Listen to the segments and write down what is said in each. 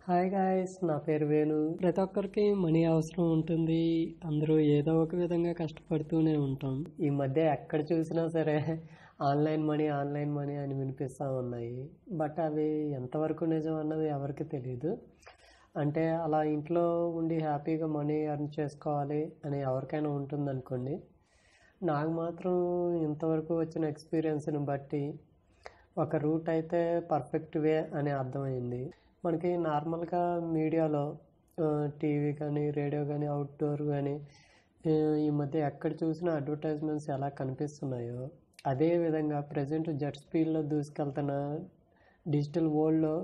Hi guys, నా పేరు వేణు. ప్రతి ఒక్కరికి మనీ అవసరం ఉంటుంది. అందరూ ఏదో ఒక విధంగా కష్టపడుతూనే ఉంటాం. ఈ మధ్య ఎక్కడ చూసినా సరే ఆన్లైన్ మనీ అని వినిపిస్తూ ఉన్నాయి. బట్ అవి ఎంతవరకు నిజం అన్నది ఎవరికి తెలియదు. అంటే అలా ఇంట్లో ఉండి హ్యాపీగా మనీ ఎర్న్ చేసుకోవాలి అని ఎవరికైనా ఉంటుందనుకోండి. నాకు మాత్రం ఇంతవరకు వచ్చిన ఎక్స్పీరియన్స్ని బట్టి ఒక రూట్ అయితే పర్ఫెక్ట్ వే అని అర్థమైంది. మనకి నార్మల్గా మీడియాలో టీవీ కానీ, రేడియో కానీ, అవుట్డోర్ కానీ ఈ మధ్య ఎక్కడ చూసినా అడ్వర్టైజ్మెంట్స్ ఎలా కనిపిస్తున్నాయో అదే విధంగా ప్రజెంట్ జెట్ స్పీడ్లో దూసుకెళ్తున్న డిజిటల్ వరల్డ్లో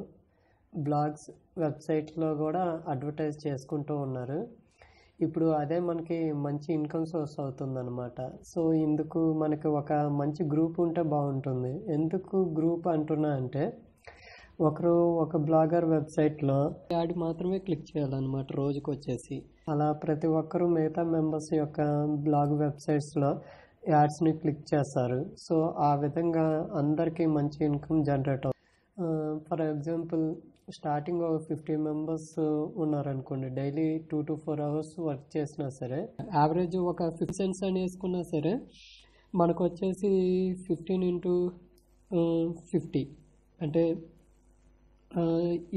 బ్లాగ్స్, వెబ్సైట్స్లో కూడా అడ్వర్టైజ్ చేసుకుంటూ ఉన్నారు. ఇప్పుడు అదే మనకి మంచి ఇన్కమ్ సోర్స్ అవుతుందన్నమాట. సో ఇందుకు మనకి ఒక మంచి గ్రూప్ ఉంటే బాగుంటుంది. ఎందుకు గ్రూప్ అంటున్నా అంటే, ఒక బ్లాగర్ వెబ్సైట్లో యాడ్ మాత్రమే క్లిక్ చేయాలన్నమాట రోజుకి వచ్చేసి. అలా ప్రతి ఒక్కరూ మిగతా మెంబర్స్ యొక్క బ్లాగ్ వెబ్సైట్స్లో యాడ్స్ని క్లిక్ చేస్తారు. సో ఆ విధంగా అందరికీ మంచి ఇన్కమ్ జనరేట్ అవుతుంది. ఫర్ ఎగ్జాంపుల్, స్టార్టింగ్ ఒక 50 మెంబర్స్ ఉన్నారనుకోండి. డైలీ 2 to 4 hours వర్క్ చేసినా సరే, యావరేజ్ ఒక 50 cents అని వేసుకున్నా సరే మనకు వచ్చేసి 15 into 50 అంటే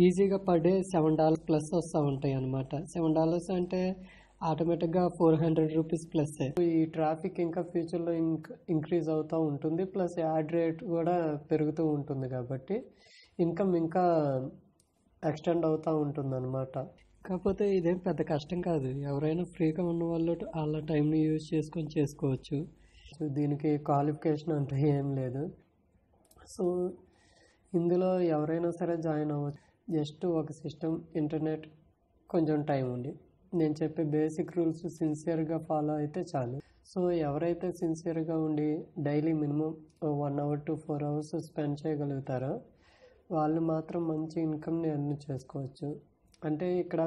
ఈజీగా పర్ డే $7 ప్లస్ వస్తూ ఉంటాయి అన్నమాట. $7 అంటే ఆటోమేటిక్గా 400 రూపీస్ ప్లస్. ఈ ట్రాఫిక్ ఇంకా ఫ్యూచర్లో ఇంక్రీజ్ అవుతూ ఉంటుంది. ప్లస్ యాడ్ రేట్ కూడా పెరుగుతూ ఉంటుంది కాబట్టి ఇన్కమ్ ఇంకా ఎక్స్టెండ్ అవుతూ ఉంటుంది అనమాట. కాకపోతే ఇదేం పెద్ద కష్టం కాదు. ఎవరైనా ఫ్రీగా ఉన్న వాళ్ళు వాళ్ళ టైంని యూజ్ చేసుకొని చేసుకోవచ్చు. సో దీనికి క్వాలిఫికేషన్ అంటే ఏం లేదు. సో ఇందులో ఎవరైనా సరే జాయిన్ అవ్వచ్చు. జస్ట్ ఒక సిస్టమ్, ఇంటర్నెట్, కొంచెం టైం ఉండి నేను చెప్పే బేసిక్ రూల్స్ సిన్సియర్గా ఫాలో అయితే చాలు. సో ఎవరైతే సిన్సియర్గా ఉండి daily minimum 1 hour to 4 hours spend చేయగలుగుతారో వాళ్ళు మాత్రం మంచి ఇన్కమ్ని ఎర్న్ చేసుకోవచ్చు. అంటే ఇక్కడ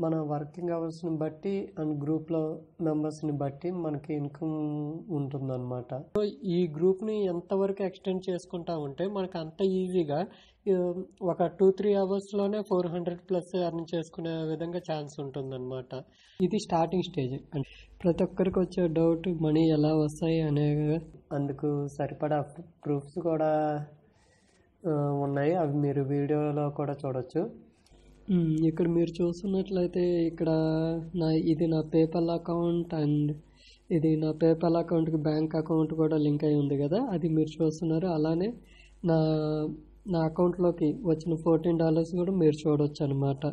మన వర్కింగ్ అవర్స్ని బట్టి అండ్ గ్రూప్లో మెంబర్స్ని బట్టి మనకి ఇన్కమ్ ఉంటుందన్నమాట. సో ఈ గ్రూప్ని ఎంతవరకు ఎక్స్టెండ్ చేసుకుంటా ఉంటే మనకు అంత ఈజీగా ఒక 2-3 అవర్స్లోనే 400 ప్లస్ ఎర్న్ చేసుకునే విధంగా ఛాన్స్ ఉంటుందన్నమాట. ఇది స్టార్టింగ్ స్టేజ్. ప్రతి ఒక్కరికి వచ్చే డౌట్ మనీ ఎలా వస్తాయి అనే అందుకు సరిపడా ప్రూఫ్స్ కూడా ఉన్నాయి. అవి మీరు వీడియోలో కూడా చూడొచ్చు. ఇక్కడ మీరు చూస్తున్నట్లయితే ఇక్కడ ఇది నా పేపాల్ అకౌంట్ అండ్ ఇది నా పేపాల్ అకౌంట్కి బ్యాంక్ అకౌంట్ కూడా లింక్ అయి ఉంది కదా, అది మీరు చూస్తున్నారు. అలానే నా అకౌంట్లోకి వచ్చిన $14 కూడా మీరు చూడవచ్చు అనమాట.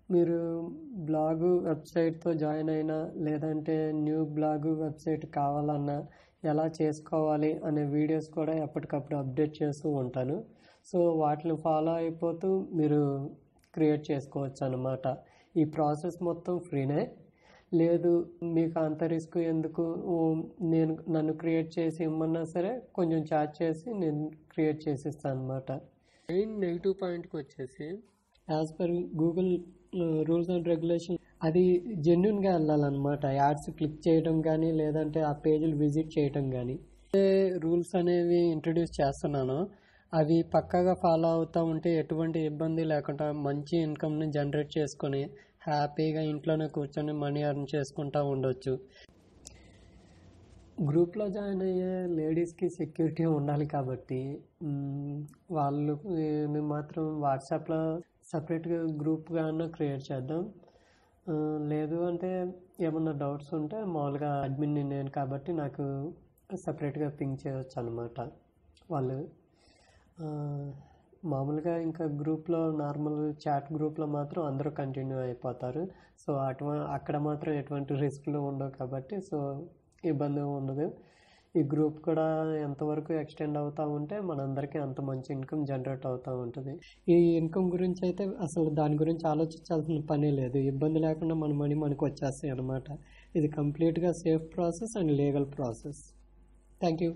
మీరు బ్లాగు వెబ్సైట్తో జాయిన్ అయినా లేదంటే న్యూ బ్లాగు వెబ్సైట్ కావాలన్నా ఎలా చేసుకోవాలి అనే వీడియోస్ కూడా ఎప్పటికప్పుడు అప్డేట్ చేస్తూ ఉంటాను. సో వాటిని ఫాలో అయిపోతూ మీరు క్రియేట్ చేసుకోవచ్చు అన్నమాట. ఈ ప్రాసెస్ మొత్తం ఫ్రీనే. లేదు మీకు అంత రిస్క్ ఎందుకు, నన్ను క్రియేట్ చేసి ఇమ్మన్నా సరే కొంచెం ఛార్జ్ చేసి నేను క్రియేట్ చేసిస్తాను అనమాట. మెయిన్ నెగిటివ్ పాయింట్కి వచ్చేసి, as per Google rules and regulation అది జెన్యున్గా వెళ్ళాలన్నమాట. యాడ్స్ క్లిక్ చేయడం కానీ లేదంటే ఆ పేజీలు విజిట్ చేయడం కానీ రూల్స్ అనేవి ఇంట్రడ్యూస్ చేస్తున్నాను. అవి పక్కాగా ఫాలో అవుతూ ఉంటే ఎటువంటి ఇబ్బంది లేకుండా మంచి ఇన్కమ్ని జనరేట్ చేసుకొని హ్యాపీగా ఇంట్లోనే కూర్చొని మనీ ఎర్న్ చేసుకుంటూ ఉండొచ్చు. గ్రూప్లో జాయిన్ అయ్యే లేడీస్కి సెక్యూరిటీ ఉండాలి కాబట్టి వాళ్ళు మాత్రం వాట్సాప్లో సపరేట్గా గ్రూప్గా క్రియేట్ చేద్దాం. లేదు అంటే ఏమన్నా డౌట్స్ ఉంటే మామూలుగా అడ్మిన్ని నేను కాబట్టి నాకు సపరేట్గా పింక్ చేయవచ్చు అనమాట. వాళ్ళు మామూలుగా ఇంకా గ్రూప్లో నార్మల్ చాట్ గ్రూప్లో మాత్రం అందరూ కంటిన్యూ అయిపోతారు. సో అక్కడ మాత్రం ఎటువంటి రిస్క్లు ఉండవు కాబట్టి సో ఇబ్బంది ఉండదు. ఈ గ్రూప్ కూడా ఎంతవరకు ఎక్స్టెండ్ అవుతూ ఉంటే మనందరికీ అంత మంచి ఇన్కమ్ జనరేట్ అవుతూ ఉంటుంది. ఈ ఇన్కమ్ గురించి అయితే అసలు దాని గురించి ఆలోచించాల్సిన పనే లేదు. ఇబ్బంది లేకుండా మన మనీ మనకు వచ్చేస్తాయి అన్నమాట. ఇది కంప్లీట్గా safe process and legal process. Thank you.